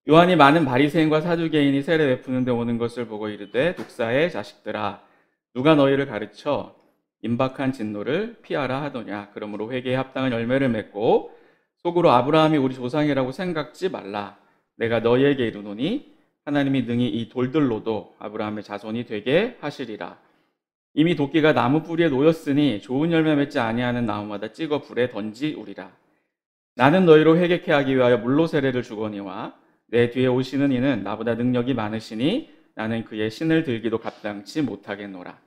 요한이 많은 바리새인과 사두개인이 세례 베푸는 데 오는 것을 보고 이르되 독사의 자식들아 누가 너희를 가르쳐 임박한 진노를 피하라 하더냐. 그러므로 회개에 합당한 열매를 맺고 속으로 아브라함이 우리 조상이라고 생각지 말라. 내가 너희에게 이르노니 하나님이 능히 이 돌들로도 아브라함의 자손이 되게 하시리라. 이미 도끼가 나무 뿌리에 놓였으니 좋은 열매 맺지 아니하는 나무마다 찍어 불에 던지우리라. 나는 너희로 회개케 하기 위하여 물로 세례를 주거니와 내 뒤에 오시는 이는 나보다 능력이 많으시니 나는 그의 신을 들기도 감당치 못하겠노라.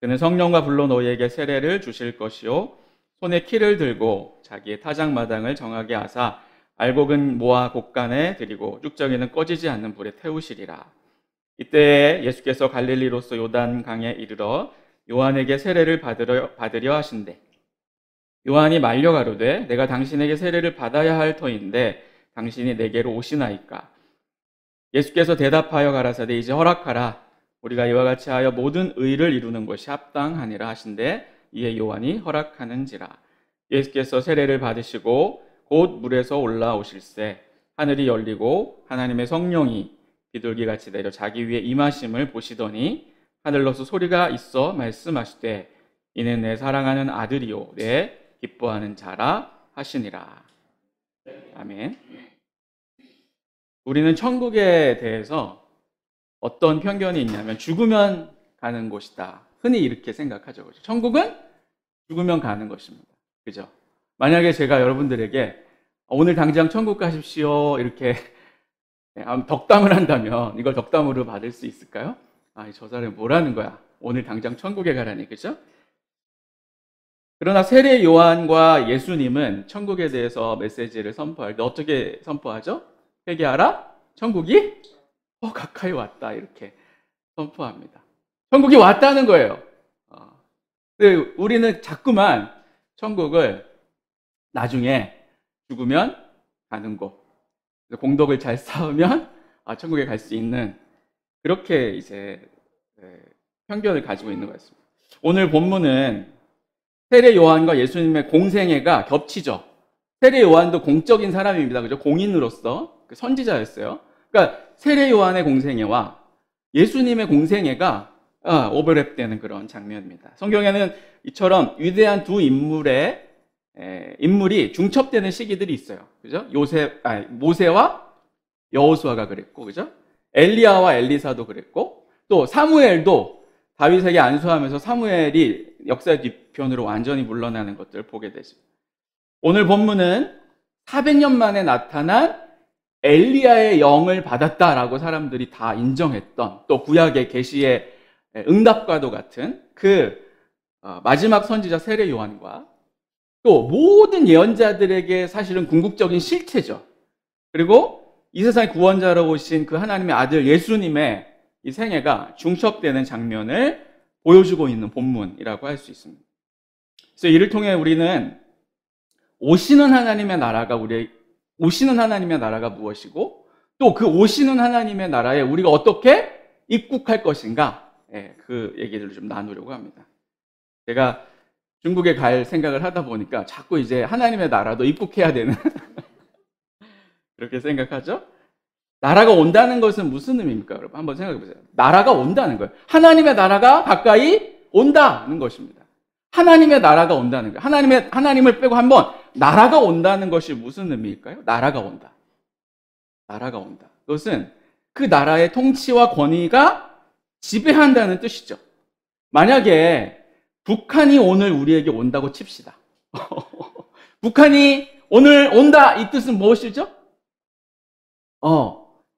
그는 성령과 불로 너희에게 세례를 주실 것이요 손에 키를 들고 자기의 타작마당을 정하게 하사 알곡은 모아 곡간에 들이고 쭉정이는 꺼지지 않는 불에 태우시리라. 이때 예수께서 갈릴리로서 요단강에 이르러 요한에게 세례를 받으려 하신대 요한이 말려 가로되 내가 당신에게 세례를 받아야 할 터인데 당신이 내게로 오시나이까. 예수께서 대답하여 가라사대 이제 허락하라. 우리가 이와 같이 하여 모든 의를 이루는 것이 합당하니라 하신대 이에 요한이 허락하는지라. 예수께서 세례를 받으시고 곧 물에서 올라오실새 하늘이 열리고 하나님의 성령이 비둘기같이 내려 자기 위에 임하심을 보시더니 하늘로서 소리가 있어 말씀하시되 이는 내 사랑하는 아들이요 내 기뻐하는 자라 하시니라. 아멘. 우리는 천국에 대해서 어떤 편견이 있냐면 죽으면 가는 곳이다. 흔히 이렇게 생각하죠. 그죠? 천국은 죽으면 가는 것입니다. 그죠? 만약에 제가 여러분들에게 오늘 당장 천국 가십시오 이렇게 덕담을 한다면 이걸 덕담으로 받을 수 있을까요? 저 사람이 뭐라는 거야? 오늘 당장 천국에 가라니. 그죠? 그러나 세례 요한과 예수님은 천국에 대해서 메시지를 선포할 때 어떻게 선포하죠? 회개하라, 천국이 가까이 왔다 이렇게 선포합니다. 천국이 왔다는 거예요. 근데 우리는 자꾸만 천국을 나중에 죽으면 가는 곳, 공덕을 잘 쌓으면 천국에 갈 수 있는 그렇게 이제 편견을 가지고 있는 것 같습니다. 오늘 본문은 세례 요한과 예수님의 공생애가 겹치죠. 세례 요한도 공적인 사람입니다. 그죠? 공인으로서 선지자였어요. 그러니까 세례 요한의 공생애와 예수님의 공생애가 오버랩되는 그런 장면입니다. 성경에는 이처럼 위대한 두 인물이 중첩되는 시기들이 있어요. 그죠? 모세와 여호수아가 그랬고, 그죠? 엘리야와 엘리사도 그랬고, 또 사무엘도 다윗에게 안수하면서 사무엘이 역사의 뒤편으로 완전히 물러나는 것들을 보게 되죠. 오늘 본문은 400년 만에 나타난 엘리야의 영을 받았다라고 사람들이 다 인정했던 또 구약의 계시의 응답과도 같은 그 마지막 선지자 세례 요한과 또 모든 예언자들에게 사실은 궁극적인 실체죠. 그리고 이 세상의 구원자로 오신 그 하나님의 아들 예수님의 이 생애가 중첩되는 장면을 보여주고 있는 본문이라고 할 수 있습니다. 그래서 이를 통해 우리는 오시는 하나님의 나라가 무엇이고 또 그 오시는 하나님의 나라에 우리가 어떻게 입국할 것인가 그 얘기를 좀 나누려고 합니다. 제가 중국에 갈 생각을 하다 보니까 자꾸 이제 하나님의 나라도 입국해야 되는 그렇게 생각하죠? 나라가 온다는 것은 무슨 의미입니까? 여러분 한번 생각해 보세요. 나라가 온다는 거예요. 하나님의 나라가 가까이 온다는 것입니다. 하나님의 나라가 온다는 거예요. 하나님을 빼고 한번 나라가 온다는 것이 무슨 의미일까요? 나라가 온다. 나라가 온다. 그것은 그 나라의 통치와 권위가 지배한다는 뜻이죠. 만약에 북한이 오늘 우리에게 온다고 칩시다. 북한이 오늘 온다 이 뜻은 무엇이죠?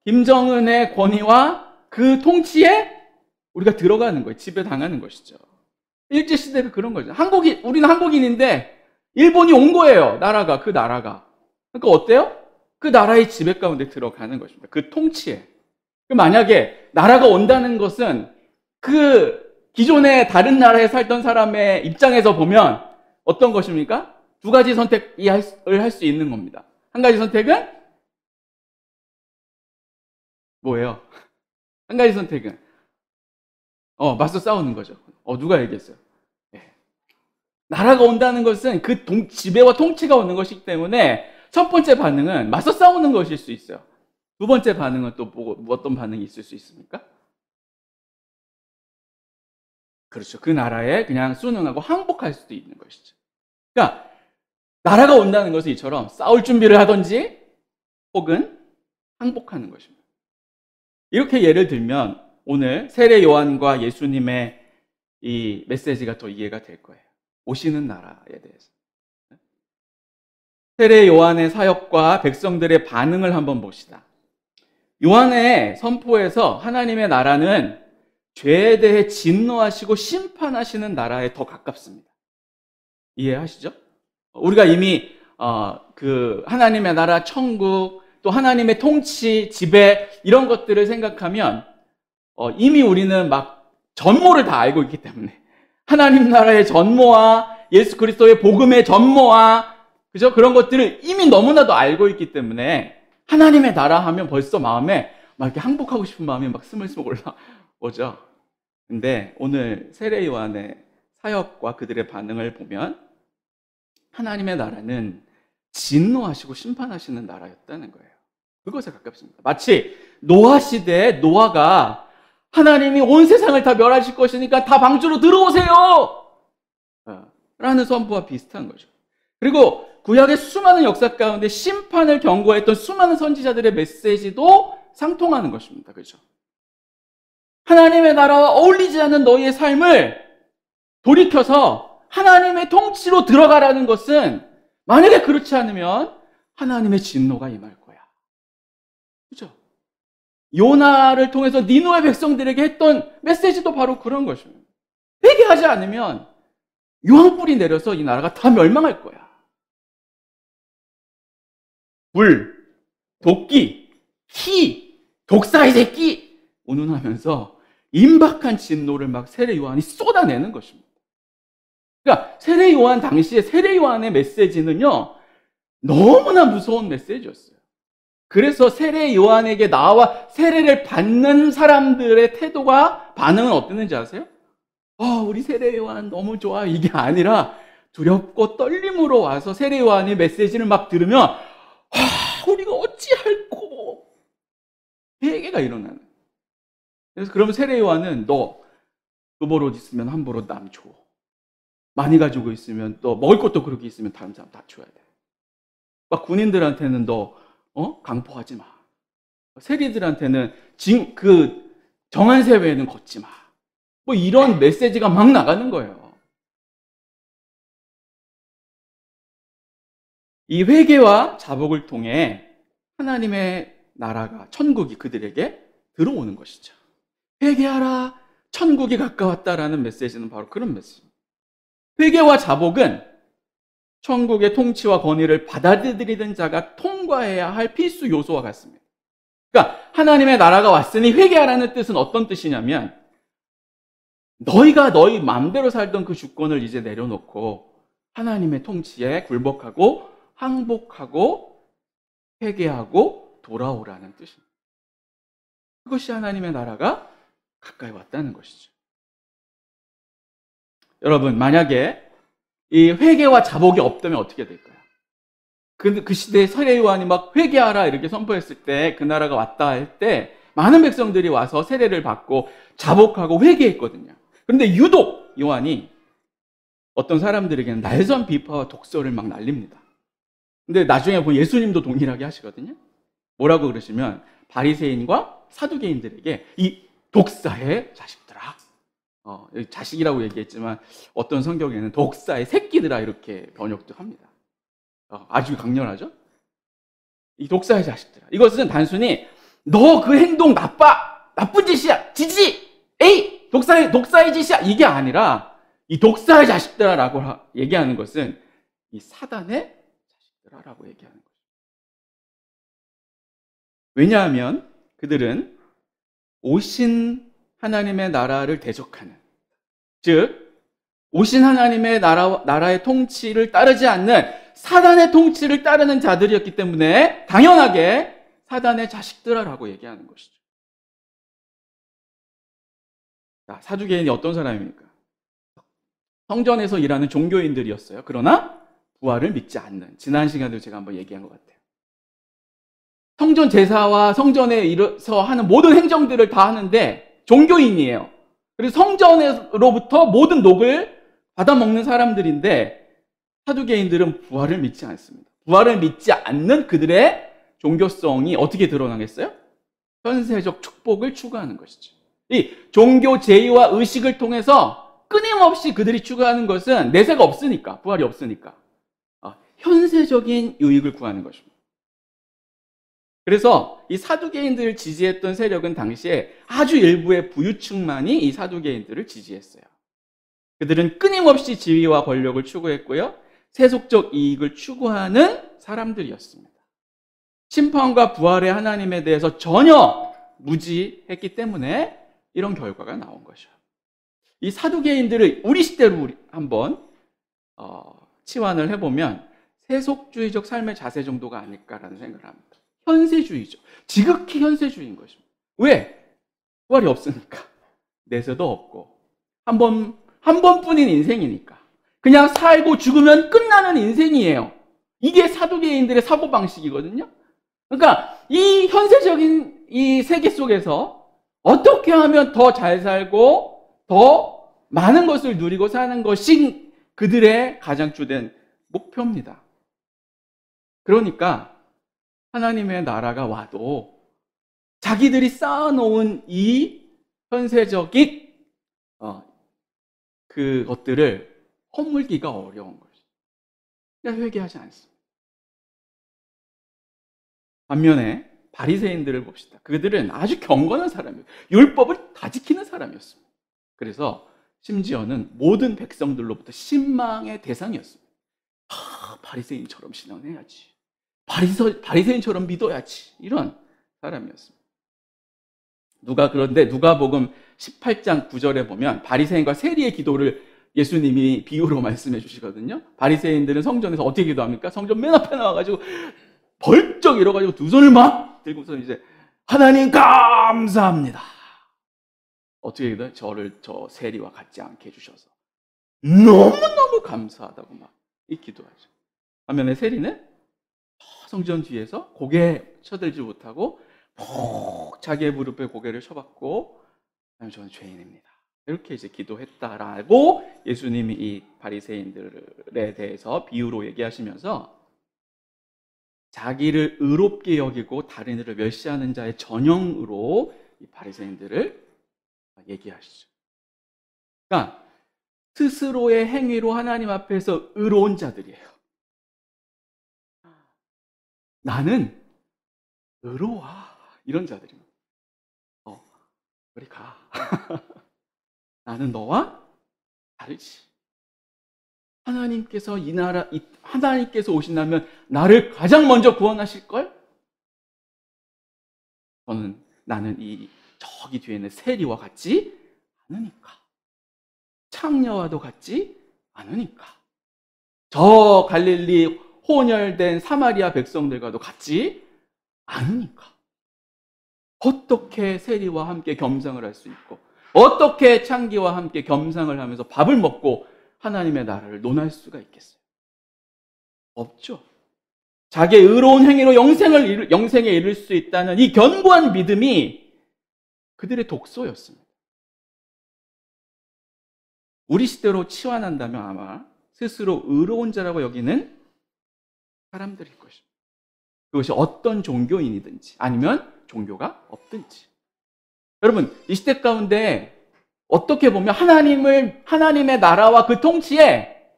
김정은의 권위와 그 통치에 우리가 들어가는 거예요. 지배당하는 것이죠. 일제시대도 그런 거죠. 우리는 한국인인데 일본이 온 거예요. 그 나라가. 그러니까 어때요? 그 나라의 지배 가운데 들어가는 것입니다. 그 통치에. 만약에 나라가 온다는 것은 그 기존에 다른 나라에 살던 사람의 입장에서 보면 어떤 것입니까? 두 가지 선택을 할 수 있는 겁니다. 한 가지 선택은 뭐예요? 한 가지 선택은 맞서 싸우는 거죠. 누가 얘기했어요? 나라가 온다는 것은 그 지배와 통치가 오는 것이기 때문에 첫 번째 반응은 맞서 싸우는 것일 수 있어요. 두 번째 반응은 또 어떤 반응이 있을 수 있습니까? 그렇죠. 그 나라에 그냥 순응하고 항복할 수도 있는 것이죠. 그러니까 나라가 온다는 것은 이처럼 싸울 준비를 하든지 혹은 항복하는 것입니다. 이렇게 예를 들면 오늘 세례 요한과 예수님의 이 메시지가 더 이해가 될 거예요. 오시는 나라에 대해서. 세례 요한의 사역과 백성들의 반응을 한번 봅시다. 요한의 선포에서 하나님의 나라는 죄에 대해 진노하시고 심판하시는 나라에 더 가깝습니다. 이해하시죠? 우리가 이미 그 하나님의 나라, 천국, 또 하나님의 통치, 지배 이런 것들을 생각하면 이미 우리는 막 전모를 다 알고 있기 때문에 하나님 나라의 전모와 예수 그리스도의 복음의 전모와 그죠? 그런 것들을 이미 너무나도 알고 있기 때문에 하나님의 나라 하면 벌써 마음에 막 이렇게 항복하고 싶은 마음이 막 스물스물 올라오죠. 근데 오늘 세례 요한의 사역과 그들의 반응을 보면 하나님의 나라는 진노하시고 심판하시는 나라였다는 거예요. 그것에 가깝습니다. 마치 노아 시대에 노아가 하나님이 온 세상을 다 멸하실 것이니까 다 방주로 들어오세요! 라는 선포와 비슷한 거죠. 그리고 구약의 수많은 역사 가운데 심판을 경고했던 수많은 선지자들의 메시지도 상통하는 것입니다. 그렇죠? 하나님의 나라와 어울리지 않는 너희의 삶을 돌이켜서 하나님의 통치로 들어가라는 것은 만약에 그렇지 않으면 하나님의 진노가 임할 거야. 그렇죠? 요나를 통해서 니느웨 백성들에게 했던 메시지도 바로 그런 것입니다. 회개하지 않으면 유황불이 내려서 이 나라가 다 멸망할 거야. 불, 도끼, 희, 독사의 새끼 운운하면서 임박한 진노를 막 세례 요한이 쏟아내는 것입니다. 그러니까 세례 요한 당시에 세례 요한의 메시지는요 너무나 무서운 메시지였어요. 그래서 세례 요한에게 나와 세례를 받는 사람들의 태도가 반응은 어땠는지 아세요? 우리 세례 요한 너무 좋아 이게 아니라 두렵고 떨림으로 와서 세례 요한의 메시지를 막 들으면 우리가 어찌할꼬 회개가 일어나는. 그래서 그러면 세례 요한은 너 두 버릇 있으면 한 버릇 남 줘. 많이 가지고 있으면 또 먹을 것도 그렇게 있으면 다른 사람 다 줘야 돼. 막 군인들한테는 너 강포하지 마. 세리들한테는 정한세 외에는 걷지 마. 뭐 이런 메시지가 막 나가는 거예요. 이 회개와 자복을 통해 하나님의 나라가 천국이 그들에게 들어오는 것이죠. 회개하라 천국이 가까웠다라는 메시지는 바로 그런 메시지입니다. 회개와 자복은 천국의 통치와 권위를 받아들이는 자가 통과해야 할 필수 요소와 같습니다. 그러니까 하나님의 나라가 왔으니 회개하라는 뜻은 어떤 뜻이냐면 너희가 너희 마음대로 살던 그 주권을 이제 내려놓고 하나님의 통치에 굴복하고 항복하고 회개하고 돌아오라는 뜻입니다. 그것이 하나님의 나라가 가까이 왔다는 것이죠. 여러분, 만약에 이 회개와 자복이 없다면 어떻게 될까요? 그 시대에 세례 요한이 막 회개하라 이렇게 선포했을 때 그 나라가 왔다 할 때 많은 백성들이 와서 세례를 받고 자복하고 회개했거든요. 그런데 유독 요한이 어떤 사람들에게는 날선 비파와 독설을 막 날립니다. 근데 나중에 보면 예수님도 동일하게 하시거든요. 뭐라고 그러시면 바리새인과 사두개인들에게 이 독사의 자식들아, 자식이라고 얘기했지만 어떤 성경에는 독사의 새끼들아 이렇게 번역도 합니다. 아주 강렬하죠? 이 독사의 자식들아. 이것은 단순히 너 그 행동 나쁜 짓이야, 지지, 에이, 독사의 짓이야 이게 아니라 이 독사의 자식들아라고 얘기하는 것은 이 사단의 자식들아라고 얘기하는 거죠. 왜냐하면 그들은 오신 하나님의 나라를 대적하는, 즉 오신 하나님의 나라의 통치를 따르지 않는 사단의 통치를 따르는 자들이었기 때문에 당연하게 사단의 자식들아라고 얘기하는 것이죠. 자, 사두개인이 어떤 사람입니까? 성전에서 일하는 종교인들이었어요. 그러나 부활을 믿지 않는, 지난 시간에도 제가 한번 얘기한 것 같아요. 성전 제사와 성전에 이르서 하는 모든 행정들을 다 하는데 종교인이에요. 그리고 성전으로부터 모든 녹을 받아먹는 사람들인데 사두개인들은 부활을 믿지 않습니다. 부활을 믿지 않는 그들의 종교성이 어떻게 드러나겠어요? 현세적 축복을 추구하는 것이죠. 이 종교 제의와 의식을 통해서 끊임없이 그들이 추구하는 것은 내세가 없으니까, 부활이 없으니까 현세적인 유익을 구하는 것입니다. 그래서 이 사두개인들을 지지했던 세력은 당시에 아주 일부의 부유층만이 이 사두개인들을 지지했어요. 그들은 끊임없이 지위와 권력을 추구했고요. 세속적 이익을 추구하는 사람들이었습니다. 심판과 부활의 하나님에 대해서 전혀 무지했기 때문에 이런 결과가 나온 것이죠. 이 사두개인들을 우리 시대로 한번 치환을 해보면 세속주의적 삶의 자세 정도가 아닐까라는 생각을 합니다. 현세주의죠. 지극히 현세주의인 것입니다. 왜? 부활이 없으니까. 내세도 없고. 한 번뿐인 인생이니까. 그냥 살고 죽으면 끝나는 인생이에요. 이게 사두개인들의 사고방식이거든요. 그러니까 이 현세적인 이 세계 속에서 어떻게 하면 더 잘 살고 더 많은 것을 누리고 사는 것이 그들의 가장 주된 목표입니다. 그러니까 하나님의 나라가 와도 자기들이 쌓아놓은 이 현세적인 그것들을 허물기가 어려운 것이죠. 그냥 회개하지 않습니다. 반면에 바리새인들을 봅시다. 그들은 아주 경건한 사람이에요. 율법을 다 지키는 사람이었습니다. 그래서 심지어는 모든 백성들로부터 신망의 대상이었습니다. 바리새인처럼 신앙해야지. 바리새인처럼 믿어야지. 이런 사람이었습니다. 그런데 누가복음 18장 9절에 보면 바리새인과 세리의 기도를 예수님이 비유로 말씀해 주시거든요. 바리새인들은 성전에서 어떻게 기도합니까? 성전 맨 앞에 나와가지고 벌쩍 일어가지고 두 손을 막 들고서 이제 하나님 감사합니다. 어떻게 기도해요? 저 세리와 같지 않게 해주셔서 너무너무 감사하다고 막 이 기도하죠. 반면에 세리는 성전 뒤에서 고개 쳐들지 못하고 자기의 무릎에 고개를 쳐박고 저는 죄인입니다. 이렇게 이제 기도했다라고 예수님이 이 바리새인들에 대해서 비유로 얘기하시면서 자기를 의롭게 여기고 다른 이를 멸시하는 자의 전형으로 이 바리새인들을 얘기하시죠. 그러니까 스스로의 행위로 하나님 앞에서 의로운 자들이에요. 나는 의로워. 이런 자들입니다. 우리 가. 나는 너와 다르지. 하나님께서 하나님께서 오신다면 나를 가장 먼저 구원하실걸? 나는 저기 뒤에 있는 세리와 같지 않으니까. 창녀와도 같지 않으니까. 저 갈릴리 혼혈된 사마리아 백성들과도 같지 않으니까. 어떻게 세리와 함께 겸상을 할 수 있고 어떻게 창기와 함께 겸상을 하면서 밥을 먹고 하나님의 나라를 논할 수가 있겠어요? 없죠. 자기의 의로운 행위로 영생에 이를 수 있다는 이 견고한 믿음이 그들의 독소였습니다. 우리 시대로 치환한다면 아마 스스로 의로운 자라고 여기는 사람들일 것입니다. 그것이 어떤 종교인이든지 아니면 종교가 없든지. 여러분, 이 시대 가운데 어떻게 보면 하나님의 나라와 그 통치에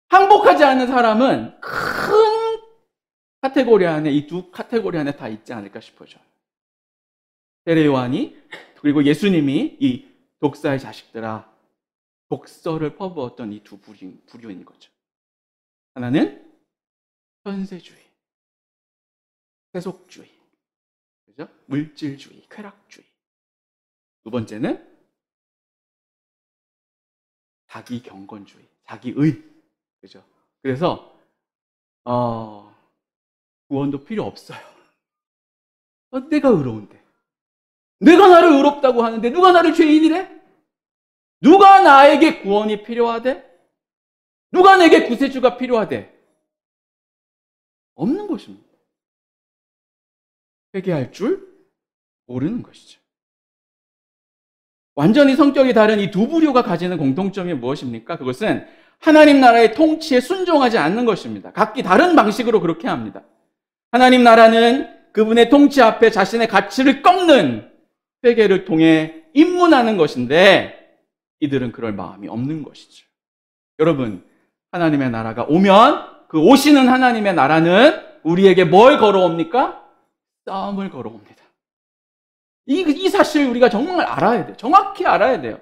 항복하지 않는 사람은 큰 카테고리 안에, 이 두 카테고리 안에 다 있지 않을까 싶어요. 세례 요한이 그리고 예수님이 이 독사의 자식들아 독서를 퍼부었던 이 두 부류인 거죠. 하나는 현세주의, 세속주의, 그죠? 물질주의, 쾌락주의. 두 번째는 자기 경건주의, 자기의, 그죠? 그래서 구원도 필요 없어요. 내가 의로운데, 내가 나를 의롭다고 하는데 누가 나를 죄인이래? 누가 나에게 구원이 필요하대? 누가 내게 구세주가 필요하대? 없는 것입니다. 회개할 줄 모르는 것이죠. 완전히 성격이 다른 이 두 부류가 가지는 공통점이 무엇입니까? 그것은 하나님 나라의 통치에 순종하지 않는 것입니다. 각기 다른 방식으로 그렇게 합니다. 하나님 나라는 그분의 통치 앞에 자신의 가치를 꺾는 회개를 통해 입문하는 것인데 이들은 그럴 마음이 없는 것이죠. 여러분, 하나님의 나라가 오면 그 오시는 하나님의 나라는 우리에게 뭘 걸어옵니까? 싸움을 걸어옵니다. 이 사실 우리가 정말 알아야 돼요. 정확히 알아야 돼요.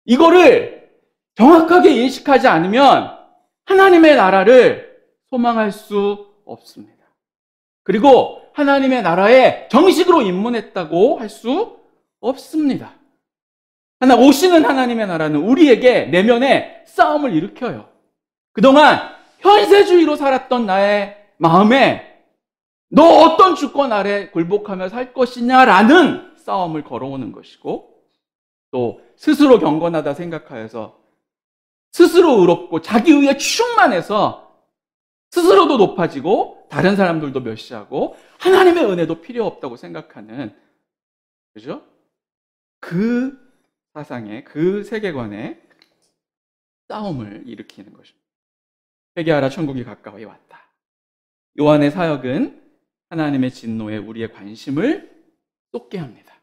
이거를 정확하게 인식하지 않으면 하나님의 나라를 소망할 수 없습니다. 그리고 하나님의 나라에 정식으로 입문했다고 할 수 없습니다. 하나 오시는 하나님의 나라는 우리에게 내면에 싸움을 일으켜요. 그동안 현세주의로 살았던 나의 마음에 너 어떤 주권 아래 굴복하며 살 것이냐라는 싸움을 걸어오는 것이고, 또 스스로 경건하다 생각하여서 스스로 의롭고 자기 의에 충만해서 스스로도 높아지고 다른 사람들도 멸시하고 하나님의 은혜도 필요 없다고 생각하는, 그죠? 그 사상의, 그 세계관의 싸움을 일으키는 것입니다. 회개하라, 천국이 가까이 왔다. 요한의 사역은 하나님의 진노에 우리의 관심을 쏟게 합니다.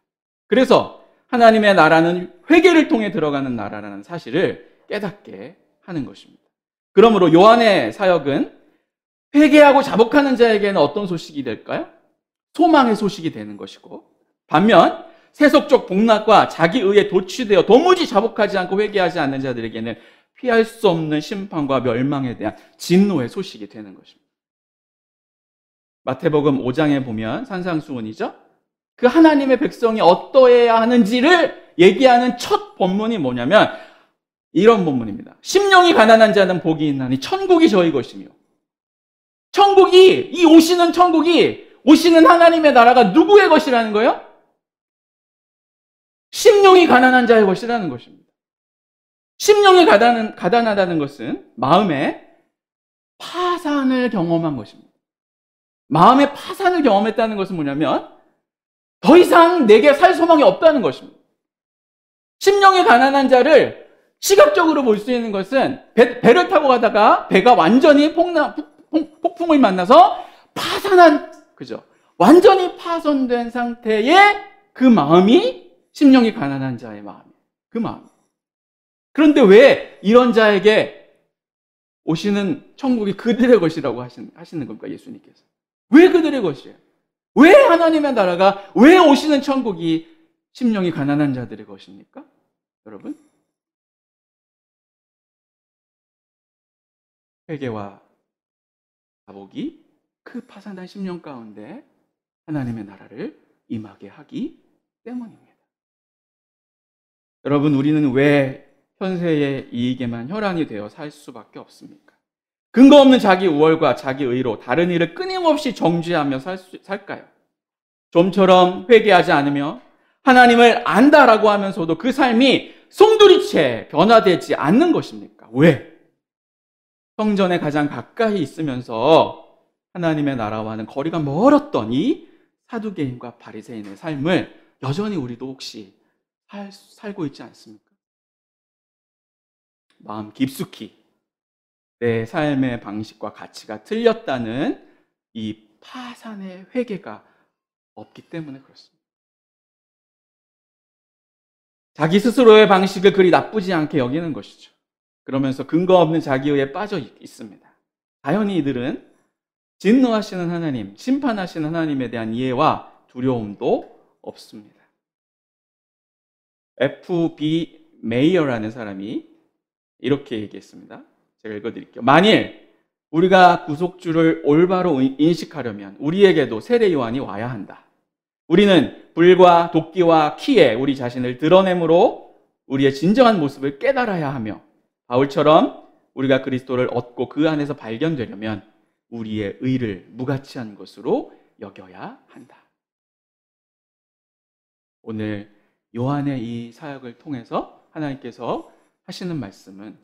그래서 하나님의 나라는 회개를 통해 들어가는 나라라는 사실을 깨닫게 하는 것입니다. 그러므로 요한의 사역은 회개하고 자복하는 자에게는 어떤 소식이 될까요? 소망의 소식이 되는 것이고, 반면 세속적 복락과 자기 의에 도취되어 도무지 자복하지 않고 회개하지 않는 자들에게는 피할 수 없는 심판과 멸망에 대한 진노의 소식이 되는 것입니다. 마태복음 5장에 보면 산상수훈이죠. 그 하나님의 백성이 어떠해야 하는지를 얘기하는 첫 본문이 뭐냐면 이런 본문입니다. 심령이 가난한 자는 복이 있나니 천국이 저희 것이며, 천국이, 이 오시는 천국이, 오시는 하나님의 나라가 누구의 것이라는 거예요? 심령이 가난한 자의 것이라는 것입니다. 심령이 가난하다는 것은 마음의 파산을 경험한 것입니다. 마음의 파산을 경험했다는 것은 뭐냐면 더 이상 내게 살 소망이 없다는 것입니다. 심령이 가난한 자를 시각적으로 볼 수 있는 것은 배를 타고 가다가 배가 완전히 폭풍을 만나서 파산한, 그죠? 완전히 파손된 상태의 그 마음이 심령이 가난한 자의 마음이에요. 그 마음. 그런데 왜 이런 자에게 오시는 천국이 그들의 것이라고 하시는 겁니까? 예수님께서. 왜 그들의 것이에요? 왜 하나님의 나라가, 왜 오시는 천국이 심령이 가난한 자들의 것입니까? 여러분, 회개와 자복이 그 파산한 심령 가운데 하나님의 나라를 임하게 하기 때문입니다. 여러분, 우리는 왜 현세의 이익에만 혈안이 되어 살 수밖에 없습니까? 근거 없는 자기 우월과 자기 의로 다른 일을 끊임없이 정죄하며 살까요? 좀처럼 회개하지 않으며 하나님을 안다라고 하면서도 그 삶이 송두리째 변화되지 않는 것입니까? 왜? 성전에 가장 가까이 있으면서 하나님의 나라와는 거리가 멀었던 이 사두개인과 바리새인의 삶을 여전히 우리도 혹시 살고 있지 않습니까? 마음 깊숙이 내 삶의 방식과 가치가 틀렸다는 이 파산의 회개가 없기 때문에 그렇습니다. 자기 스스로의 방식을 그리 나쁘지 않게 여기는 것이죠. 그러면서 근거 없는 자기의에 빠져 있습니다. 자연히 이들은 진노하시는 하나님, 심판하시는 하나님에 대한 이해와 두려움도 없습니다. F.B. 메이어라는 사람이 이렇게 얘기했습니다. 제가 읽어드릴게요. 만일 우리가 구속주를 올바로 인식하려면 우리에게도 세례 요한이 와야 한다. 우리는 불과 도끼와 키에 우리 자신을 드러내므로 우리의 진정한 모습을 깨달아야 하며, 바울처럼 우리가 그리스도를 얻고 그 안에서 발견되려면 우리의 의를 무가치한 것으로 여겨야 한다. 오늘 요한의 이 사역을 통해서 하나님께서 하시는 말씀은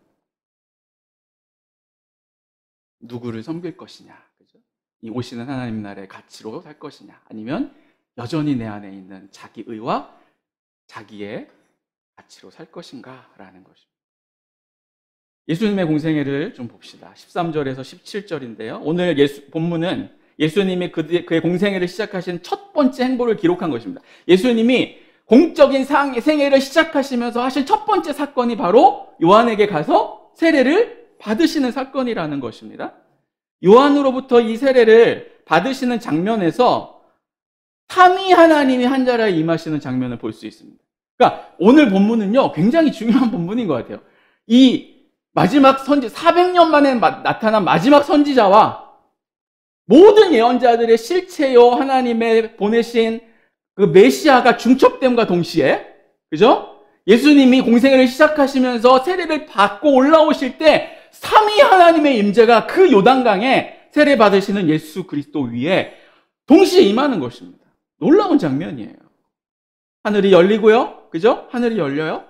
누구를 섬길 것이냐, 그죠? 이 오시는 하나님 나라의 가치로 살 것이냐, 아니면 여전히 내 안에 있는 자기 의와 자기의 가치로 살 것인가 라는 것입니다. 예수님의 공생애를 좀 봅시다. 13절에서 17절인데요. 오늘 본문은 예수님이 그의 공생애를 시작하신 첫 번째 행보를 기록한 것입니다. 예수님이 공적인 생애를 시작하시면서 하신 첫 번째 사건이 바로 요한에게 가서 세례를 받으시는 사건이라는 것입니다. 요한으로부터 이 세례를 받으시는 장면에서 삼위 하나님이 한 자리에 임하시는 장면을 볼 수 있습니다. 그러니까 오늘 본문은요, 굉장히 중요한 본문인 것 같아요. 이 마지막 선지, 400년 만에 나타난 마지막 선지자와 모든 예언자들의 실체요, 하나님의 보내신 그 메시아가 중첩됨과 동시에, 그죠? 예수님이 공생애를 시작하시면서 세례를 받고 올라오실 때 삼위 하나님의 임재가 그 요단강에 세례 받으시는 예수 그리스도 위에 동시에 임하는 것입니다. 놀라운 장면이에요. 하늘이 열리고요, 그죠? 하늘이 열려요.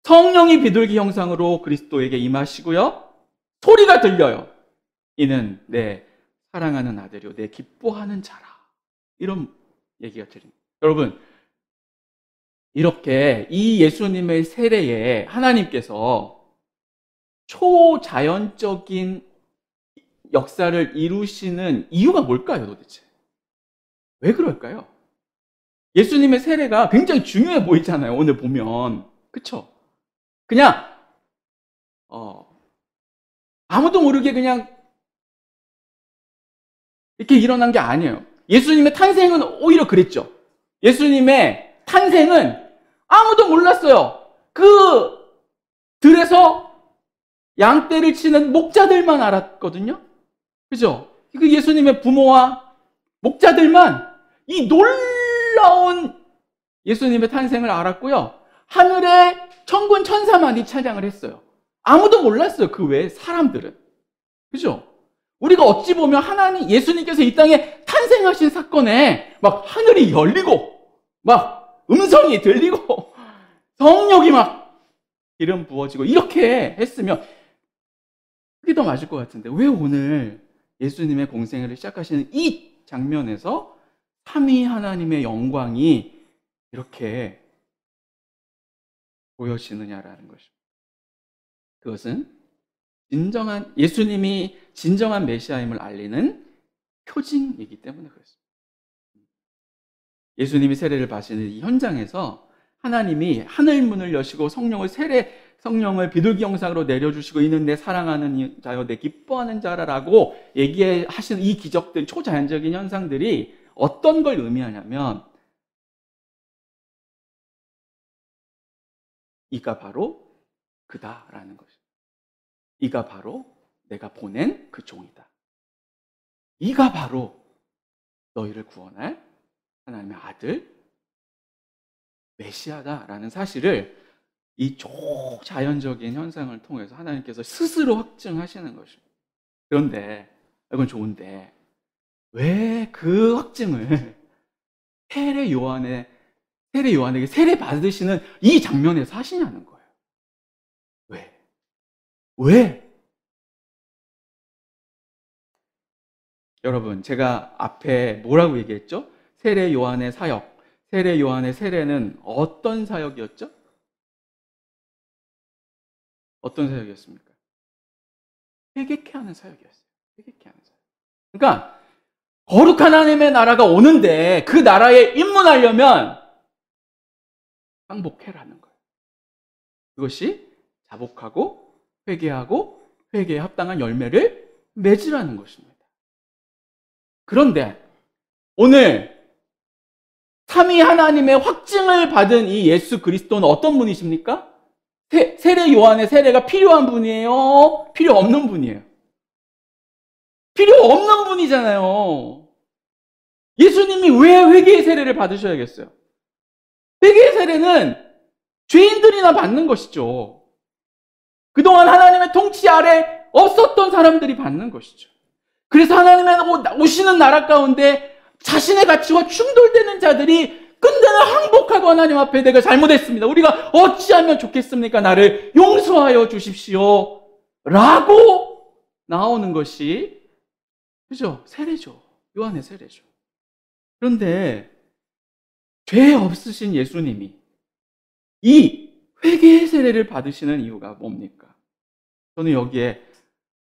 성령이 비둘기 형상으로 그리스도에게 임하시고요. 소리가 들려요. 이는 내 사랑하는 아들이요, 내 기뻐하는 자라. 이런 얘기가 들립니다. 여러분, 이렇게 이 예수님의 세례에 하나님께서 초자연적인 역사를 이루시는 이유가 뭘까요, 도대체? 왜 그럴까요? 예수님의 세례가 굉장히 중요해 보이잖아요, 오늘 보면. 그쵸? 그냥 아무도 모르게 그냥 이렇게 일어난 게 아니에요. 예수님의 탄생은 오히려 그랬죠. 예수님의 탄생은 아무도 몰랐어요. 그 들에서 양떼를 치는 목자들만 알았거든요. 그죠? 그 예수님의 부모와 목자들만 이 놀라운 예수님의 탄생을 알았고요. 하늘에 천군 천사만이 찬양을 했어요. 아무도 몰랐어요, 그 외에 사람들은. 그죠? 우리가 어찌 보면 하나님, 예수님께서 이 땅에 탄생하신 사건에 막 하늘이 열리고, 막 음성이 들리고, 성령이 막 기름 부어지고, 이렇게 했으면 그게 더 맞을 것 같은데, 왜 오늘 예수님의 공생애를 시작하시는 이 장면에서 삼위 하나님의 영광이 이렇게 보여지느냐라는 것입니다. 그것은 예수님이 진정한 메시아임을 알리는 표징이기 때문에 그렇습니다. 예수님이 세례를 받으시는 이 현장에서 하나님이 하늘 문을 여시고 성령을 비둘기 형상으로 내려주시고 이는 내 사랑하는 자여, 내 기뻐하는 자라라고 얘기하시는 이 기적들, 초자연적인 현상들이 어떤 걸 의미하냐면, 이가 바로 그다라는 것입니다. 이가 바로 내가 보낸 그 종이다. 이가 바로 너희를 구원할 하나님의 아들 메시아다라는 사실을 이 초자연적인 현상을 통해서 하나님께서 스스로 확증하시는 것입니다. 그런데 이건 좋은데 왜 그 확증을 세례 요한에게 세례 받으시는 이 장면에서 하시냐는 거예요. 왜? 여러분, 제가 앞에 뭐라고 얘기했죠? 세례 요한의 사역, 세례 요한의 세례는 어떤 사역이었죠? 어떤 사역이었습니까? 회개케 하는 사역이었어요. 회개케 하는 사역. 그러니까 거룩한 하나님의 나라가 오는데 그 나라에 입문하려면 항복해라는 거예요. 그것이 자복하고 회개하고 회개에 합당한 열매를 맺으라는 것입니다. 그런데 오늘 삼위 하나님의 확증을 받은 이 예수 그리스도는 어떤 분이십니까? 세례 요한의 세례가 필요한 분이에요? 필요 없는 분이에요? 필요 없는 분이잖아요. 예수님이 왜 회개의 세례를 받으셔야겠어요? 회개의 세례는 죄인들이나 받는 것이죠. 그동안 하나님의 통치 아래 없었던 사람들이 받는 것이죠. 그래서 하나님의 오시는 나라 가운데 자신의 가치와 충돌되는 자들이 끈끈을 항복하고 하나님 앞에 내가 잘못했습니다, 우리가 어찌하면 좋겠습니까? 나를 용서하여 주십시오 라고 나오는 것이 그죠? 세례죠. 요한의 세례죠. 그런데 죄 없으신 예수님이 이 회개의 세례를 받으시는 이유가 뭡니까? 저는 여기에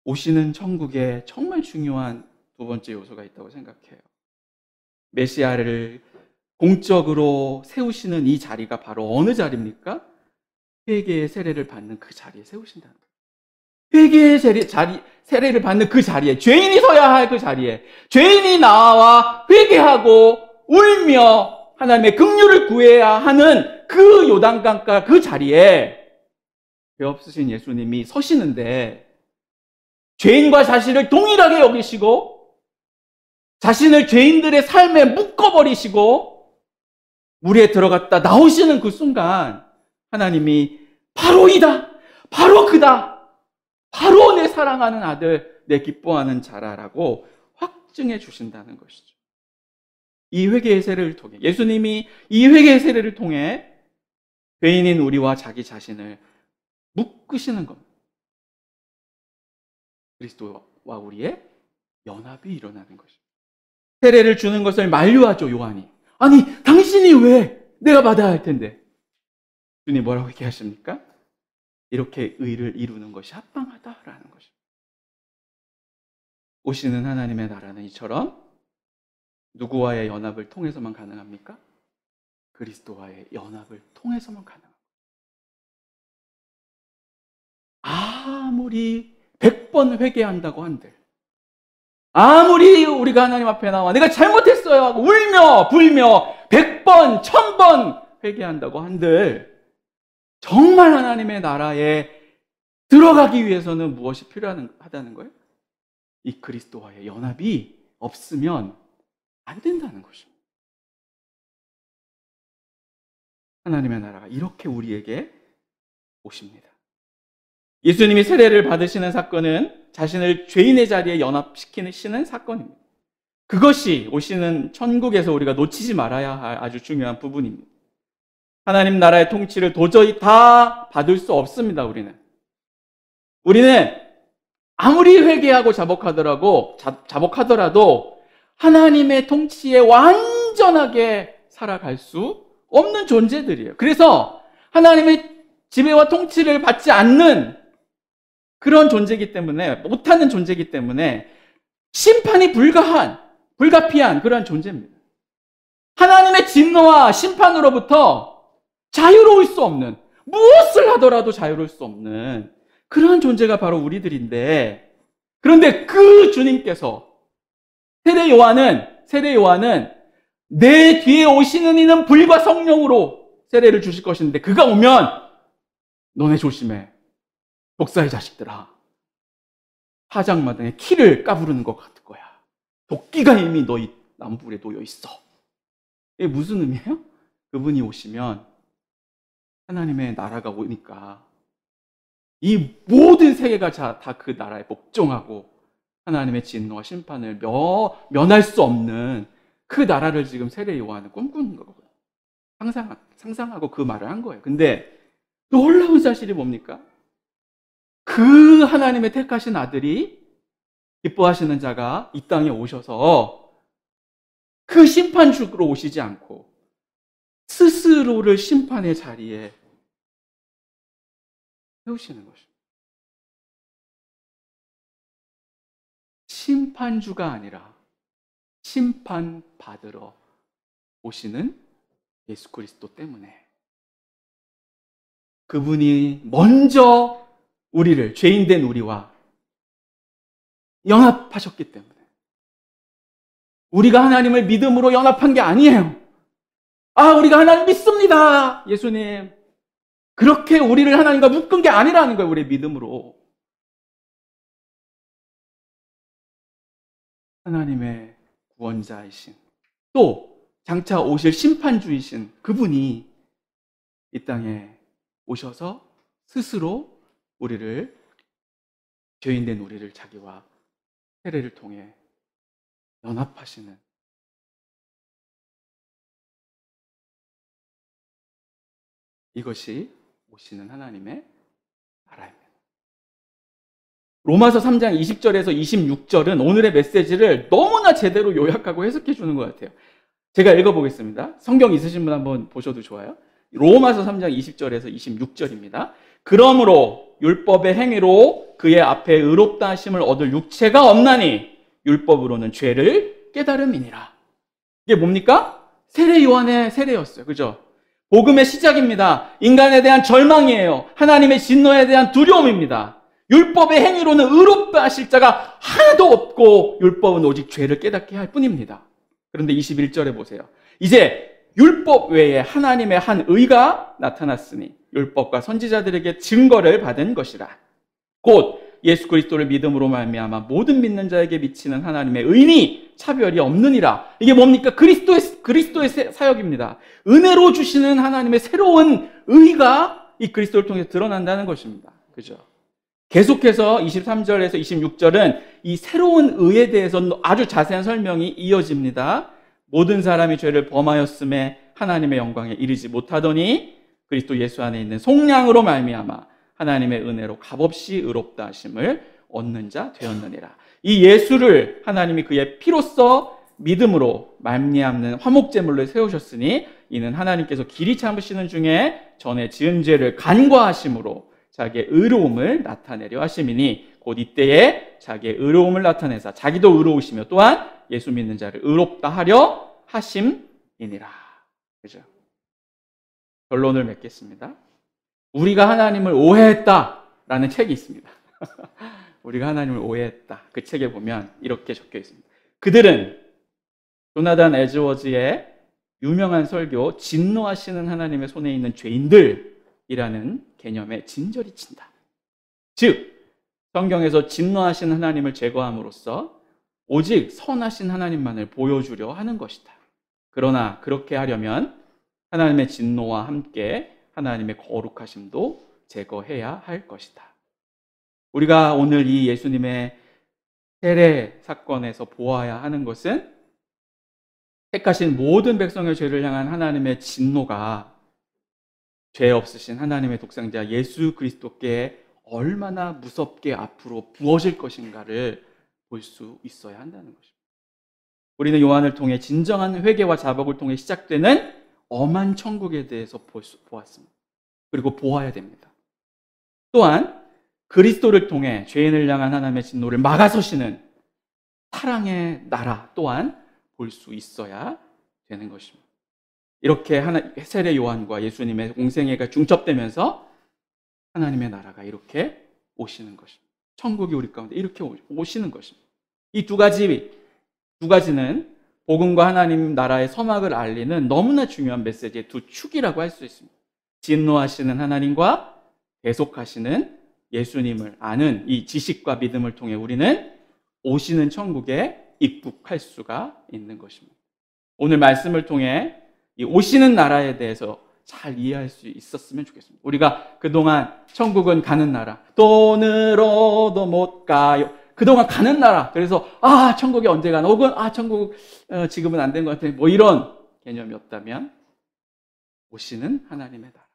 오시는 천국에 정말 중요한 두 번째 요소가 있다고 생각해요. 메시아를 공적으로 세우시는 이 자리가 바로 어느 자리입니까? 회개의 세례를 받는 그 자리에 세우신다는 거예요. 회개의 세례를 받는 그 자리에, 죄인이 서야 할 그 자리에, 죄인이 나와 회개하고 울며 하나님의 긍휼을 구해야 하는 그 요단강가 그 자리에 죄 없으신 예수님이 서시는데, 죄인과 자신을 동일하게 여기시고 자신을 죄인들의 삶에 묶어버리시고 물에 들어갔다 나오시는 그 순간 하나님이 바로 이다, 바로 그다, 바로 내 사랑하는 아들, 내 기뻐하는 자라라고 확증해 주신다는 것이죠. 이 회개의 세례를 통해, 예수님이 이 회개의 세례를 통해 죄인인 우리와 자기 자신을 묶으시는 겁니다. 그리스도와 우리의 연합이 일어나는 것입니다. 세례를 주는 것을 만류하죠, 요한이. 아니, 당신이 왜 내가 받아야 할 텐데. 주님 뭐라고 얘기하십니까? 이렇게 의를 이루는 것이 합당하다라는 것입니다. 오시는 하나님의 나라는 이처럼 누구와의 연합을 통해서만 가능합니까? 그리스도와의 연합을 통해서만 가능합니다. 아무리 100번 회개한다고 한들, 아무리 우리가 하나님 앞에 나와 내가 잘못했어요 하고 울며 불며 100번, 1000번 회개한다고 한들 정말 하나님의 나라에 들어가기 위해서는 무엇이 필요하다는 거예요? 이 그리스도와의 연합이 없으면 안 된다는 것입니다. 하나님의 나라가 이렇게 우리에게 오십니다. 예수님이 세례를 받으시는 사건은 자신을 죄인의 자리에 연합시키시는 사건입니다. 그것이 오시는 천국에서 우리가 놓치지 말아야 할 아주 중요한 부분입니다. 하나님 나라의 통치를 도저히 다 받을 수 없습니다. 우리는 아무리 회개하고 자복하더라도 하나님의 통치에 완전하게 살아갈 수 없는 존재들이에요. 그래서 하나님의 지배와 통치를 받지 않는 그런 존재이기 때문에, 못하는 존재이기 때문에 심판이 불가피한 그러한 존재입니다. 하나님의 진노와 심판으로부터 자유로울 수 없는, 무엇을 하더라도 자유로울 수 없는 그러한 존재가 바로 우리들인데, 그런데 그 주님께서 세례 요한은 내 뒤에 오시는 이는 불과 성령으로 세례를 주실 것인데 그가 오면 너네 조심해, 독사의 자식들아, 화장마당에 키를 까부르는 것 같을 거야. 도끼가 이미 너희 남불에 놓여 있어. 이게 무슨 의미예요? 그분이 오시면, 하나님의 나라가 오니까 이 모든 세계가 다 그 나라에 복종하고 하나님의 진노와 심판을 면할 수 없는 그 나라를 지금 세례 요한은 꿈꾸는 거거든요. 상상하고 그 말을 한 거예요. 근데 놀라운 사실이 뭡니까? 그 하나님의 택하신 아들이, 기뻐하시는 자가 이 땅에 오셔서 그 심판주로 오시지 않고 스스로를 심판의 자리에 세우시는 것입니다. 심판주가 아니라 심판받으러 오시는 예수 그리스도 때문에, 그분이 먼저 우리를, 죄인된 우리와 연합하셨기 때문에, 우리가 하나님을 믿음으로 연합한 게 아니에요. 우리가 하나님 믿습니다, 예수님. 그렇게 우리를 하나님과 묶은 게 아니라는 거예요. 우리의 믿음으로 하나님의 구원자이신, 또 장차 오실 심판주이신 그분이 이 땅에 오셔서 스스로 우리를, 죄인된 우리를 자기와 세례를 통해 연합하시는, 이것이 오시는 하나님의 나라입니다. 로마서 3장 20절에서 26절은 오늘의 메시지를 너무나 제대로 요약하고 해석해 주는 것 같아요. 제가 읽어보겠습니다. 성경 있으신 분 한번 보셔도 좋아요. 로마서 3장 20절에서 26절입니다. 그러므로 율법의 행위로 그의 앞에 의롭다 하심을 얻을 육체가 없나니 율법으로는 죄를 깨달음이니라. 이게 뭡니까? 세례 요한의 세례였어요. 그죠? 복음의 시작입니다. 인간에 대한 절망이에요. 하나님의 진노에 대한 두려움입니다. 율법의 행위로는 의롭다 하실 자가 하나도 없고 율법은 오직 죄를 깨닫게 할 뿐입니다. 그런데 21절에 보세요. 이제 율법 외에 하나님의 한 의가 나타났으니 율법과 선지자들에게 증거를 받은 것이라. 곧 예수 그리스도를 믿음으로 말미암아 모든 믿는 자에게 미치는 하나님의 의니 차별이 없느니라. 이게 뭡니까? 그리스도의 사역입니다. 은혜로 주시는 하나님의 새로운 의가 이 그리스도를 통해 드러난다는 것입니다. 그죠? 계속해서 23절에서 26절은 이 새로운 의에 대해서 아주 자세한 설명이 이어집니다. 모든 사람이 죄를 범하였음에 하나님의 영광에 이르지 못하더니 그리스도 예수 안에 있는 속량으로 말미암아 하나님의 은혜로 값없이 의롭다 하심을 얻는 자 되었느니라. 이 예수를 하나님이 그의 피로써 믿음으로 말미암는 화목제물로 세우셨으니 이는 하나님께서 길이 참으시는 중에 전에 지은 죄를 간과하심으로 자기의 의로움을 나타내려 하심이니 곧 이때에 자기의 의로움을 나타내사 자기도 의로우시며 또한 예수 믿는 자를 의롭다 하려 하심이니라. 그죠? 결론을 맺겠습니다. 우리가 하나님을 오해했다라는 책이 있습니다. 우리가 하나님을 오해했다. 그 책에 보면 이렇게 적혀 있습니다. 그들은 조나단 에즈워즈의 유명한 설교 진노하시는 하나님의 손에 있는 죄인들이라는 개념에 진저리 친다. 즉 성경에서 진노하신 하나님을 제거함으로써 오직 선하신 하나님만을 보여주려 하는 것이다. 그러나 그렇게 하려면 하나님의 진노와 함께 하나님의 거룩하심도 제거해야 할 것이다. 우리가 오늘 이 예수님의 세례 사건에서 보아야 하는 것은 택하신 모든 백성의 죄를 향한 하나님의 진노가 죄 없으신 하나님의 독생자 예수 그리스도께 얼마나 무섭게 앞으로 부어질 것인가를 볼 수 있어야 한다는 것입니다. 우리는 요한을 통해 진정한 회개와 자복을 통해 시작되는 엄한 천국에 대해서 보았습니다. 그리고 보아야 됩니다. 또한 그리스도를 통해 죄인을 향한 하나님의 진노를 막아서시는 사랑의 나라 또한 볼 수 있어야 되는 것입니다. 이렇게 세례 요한과 예수님의 공생애가 중첩되면서 하나님의 나라가 이렇게 오시는 것입니다. 천국이 우리 가운데 이렇게 오시는 것입니다. 이 두 가지는 복음과 하나님 나라의 서막을 알리는 너무나 중요한 메시지의 두 축이라고 할 수 있습니다. 진노하시는 하나님과 계속하시는 예수님을 아는 이 지식과 믿음을 통해 우리는 오시는 천국에 입국할 수가 있는 것입니다. 오늘 말씀을 통해 이 오시는 나라에 대해서 잘 이해할 수 있었으면 좋겠습니다. 우리가 그동안 천국은 가는 나라, 돈으로도 못 가요. 그동안 가는 나라. 그래서 천국이 언제 가나 혹은 천국 지금은 안 된 것 같아. 뭐 이런 개념이었다면 오시는 하나님의 나라.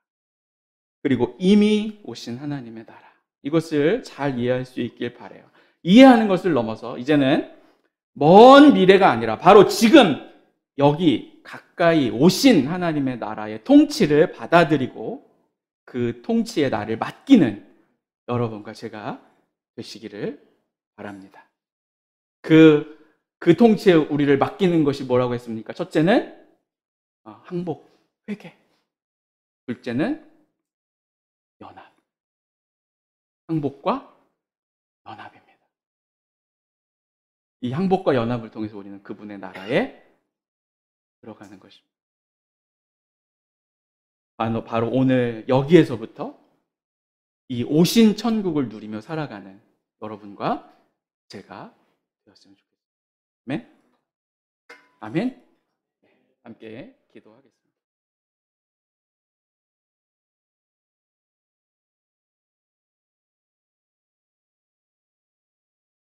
그리고 이미 오신 하나님의 나라. 이것을 잘 이해할 수 있길 바라요. 이해하는 것을 넘어서 이제는 먼 미래가 아니라 바로 지금 여기 가까이 오신 하나님의 나라의 통치를 받아들이고 그 통치의 나를 맡기는 여러분과 제가 되시기를 바랍니다. 그 통치에 우리를 맡기는 것이 뭐라고 했습니까? 첫째는 항복, 회개. 둘째는 연합. 항복과 연합입니다. 이 항복과 연합을 통해서 우리는 그분의 나라에 들어가는 것입니다. 바로 오늘 여기에서부터 이 오신 천국을 누리며 살아가는 여러분과 제가 되었으면 좋겠습니다. 아멘? 아멘? 함께 기도하겠습니다.